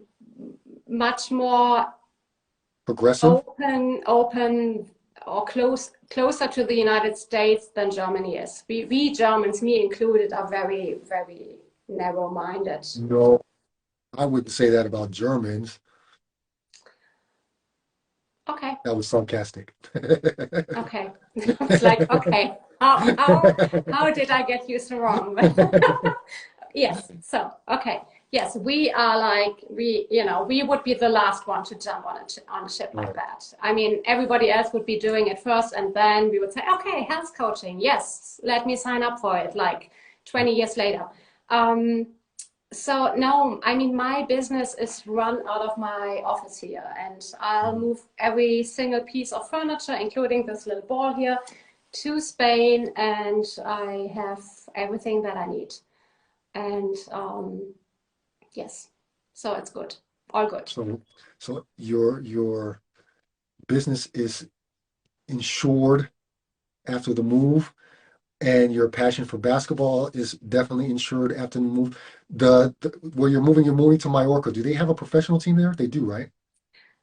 S2: much more
S1: Progressive?
S2: open or closer to the United States than Germany is. We Germans, me included, are very, very narrow-minded.
S1: No, I wouldn't say that about Germans.
S2: Okay,
S1: That was sarcastic.
S2: okay. It's like, okay, how did I get you so wrong? Yes, so okay. Yes, we are like we would be the last one to jump on a ship like
S1: Right.
S2: that. I mean, everybody else would be doing it first, and then we would say, okay, health coaching, yes, let me sign up for it. Like 20 years later. Um, so no, I mean, my business is run out of my office here, and I'll
S1: Mhm.
S2: move every single piece of furniture, including this little ball here, to Spain, and I have everything that I need. And yes, so it's good, all good.
S1: So, so your business is insured after the move, and your passion for basketball is definitely insured after the move. The where you're moving to Mallorca. Do they have a professional team there? They do, right?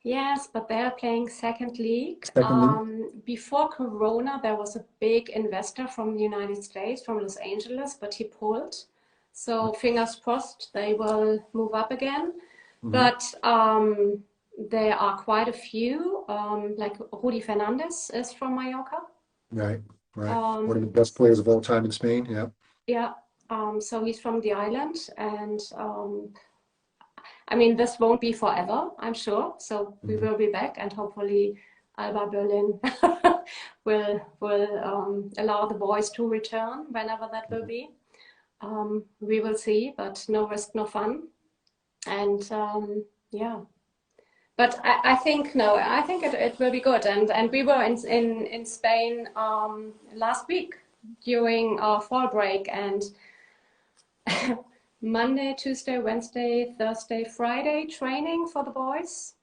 S2: Yes, but they're playing second league.
S1: Secondly,
S2: Before Corona, there was a big investor from the United States, from Los Angeles, but he pulled. So fingers crossed they will move up again.
S1: hmm,
S2: But there are quite a few, like Rudi Fernandez is from Mallorca.
S1: right, right. One of the
S2: Um,
S1: best players of all time in Spain. Yeah.
S2: yeah, so he's from the island, and I mean, this won't be forever, I'm sure. So we
S1: Mhm.
S2: will be back, and hopefully, Alba Berlin will allow the boys to return whenever that will be. We will see, but no risk, no fun. And yeah, but I think no, I think it will be good. And we were in Spain last week during our fall break, and Monday, Tuesday, Wednesday, Thursday, Friday training for the boys.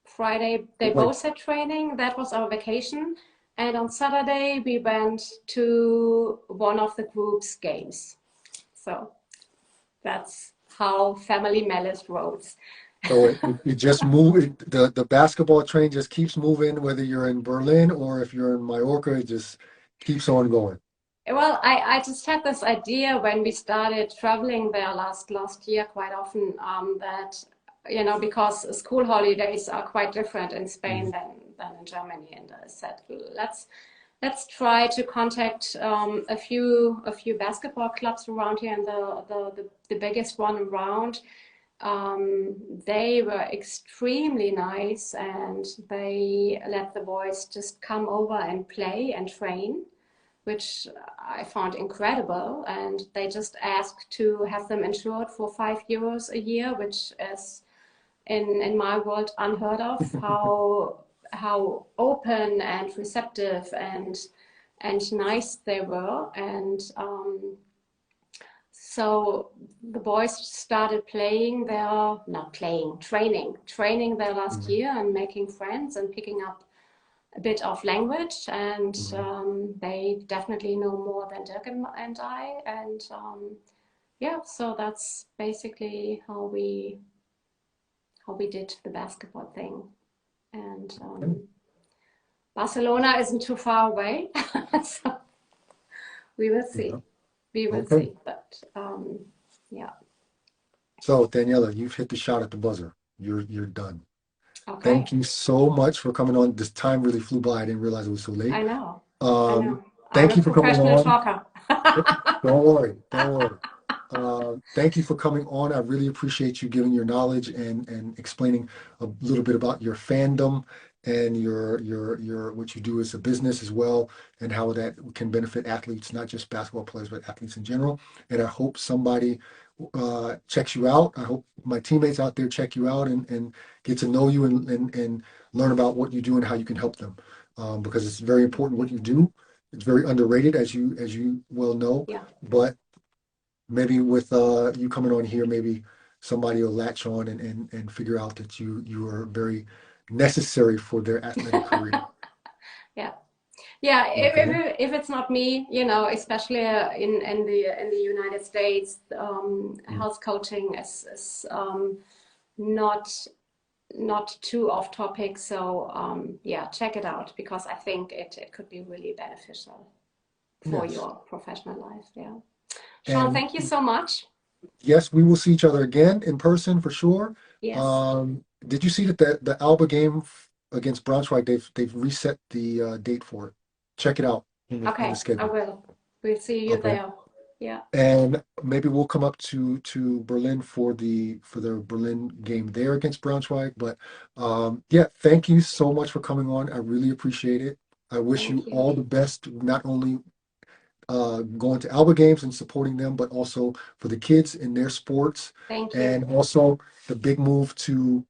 S2: Friday, they
S1: Wait,
S2: both had training. That was our vacation. And on Saturday, we went to one of the group's games. So that's how Family Mellis rolls.
S1: so it just move the basketball train just keeps moving, whether you're in Berlin or if you're in Mallorca, it just keeps on going.
S2: Well, I just had this idea when we started traveling there last year quite often, that because school holidays are quite different in Spain
S1: Mhm.
S2: than in Germany, and I said let's try to contact a few basketball clubs around here, and the biggest one around. They were extremely nice, and they let the boys just come over and play and train, which I found incredible. And they just asked to have them insured for €5 a year, which is in my world unheard of. How open and receptive and nice they were. And so the boys started playing there, not playing, training there last
S1: Mhm.
S2: year, and making friends and picking up a bit of language, and
S1: Mhm.
S2: they definitely know more than Dirk and I. And yeah, so that's basically how we did the basketball thing. And
S1: Okay.
S2: Barcelona isn't too far away, so we will
S1: Yeah.
S2: see. We will
S1: Okay.
S2: see. But yeah,
S1: So Daniela, you've hit the shot at the buzzer. You're done.
S2: okay.
S1: Thank you so much for coming on. This time really flew by. I didn't realize it was so late.
S2: I know. I
S1: Um,
S2: know. I'm
S1: Thank
S2: a
S1: you for coming
S2: professional
S1: on.
S2: talker.
S1: Don't worry, don't worry. Thank you for coming on. I really appreciate you giving your knowledge and explaining a little bit about your fandom and your what you do as a business as well, and how that can benefit athletes, not just basketball players, but athletes in general. And I hope somebody checks you out. I hope my teammates out there check you out and get to know you and learn about what you do and how you can help them, because it's very important what you do. It's very underrated, as you well know.
S2: Yeah.
S1: But maybe with you coming on here, maybe somebody will latch on and figure out that you are very necessary for their athletic career.
S2: Yeah. Yeah,
S1: Okay.
S2: if it's not me, especially in the United States,
S1: Mm.
S2: health coaching is not not too off topic. So yeah, check it out because I think it could be really beneficial for
S1: Yes.
S2: your professional life. Yeah. Sean,
S1: And
S2: thank you so much.
S1: yes, we will see each other again in person for sure.
S2: Yes.
S1: Did you see that the Alba game against Braunschweig, they've reset the date for it. Check it out in the
S2: Okay, I
S1: schedule.
S2: will. We'll see you
S1: Okay.
S2: there. Yeah.
S1: And maybe we'll come up to Berlin for the Berlin game there against Braunschweig. But yeah, thank you so much for coming on. I really appreciate it. I wish
S2: Thank
S1: you
S2: you.
S1: all the best, not only going to Alba games and supporting them, but also for the kids in their sports,
S2: Thank you.
S1: and also the big move to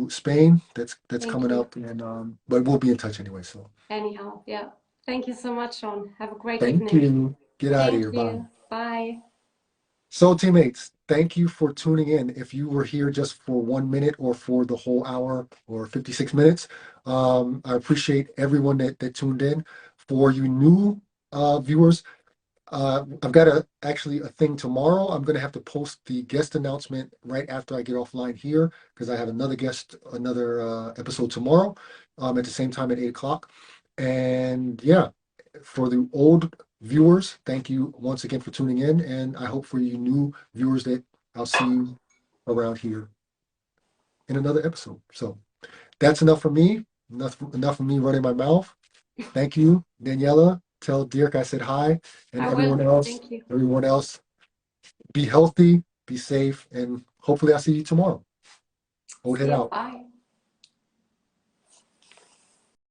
S1: Spain that's
S2: Thank
S1: coming
S2: you.
S1: up. And but we'll be in touch anyway. So
S2: Anyhow, yeah. Thank you so much, Sean. Have a great
S1: thank
S2: evening.
S1: you. Get out of
S2: Thank
S1: here. Bye.
S2: you. Bye.
S1: So teammates, thank you for tuning in. If you were here just for 1 minute or for the whole hour or 56 minutes, I appreciate everyone that tuned in. For you new viewers, I've got actually a thing tomorrow. I'm going to have to post the guest announcement right after I get offline here because I have another guest, another episode tomorrow at the same time at 8 o'clock. And yeah, for the old viewers, thank you once again for tuning in. And I hope for you new viewers that I'll see you around here in another episode. So that's enough for me. Enough for me running my mouth. Thank you, Daniela. Tell Dirk I said hi, and
S2: I will. Thank you.
S1: everyone else, be healthy, be safe, and hopefully I'll see you tomorrow. Hold
S2: See
S1: head
S2: you.
S1: out.
S2: Bye.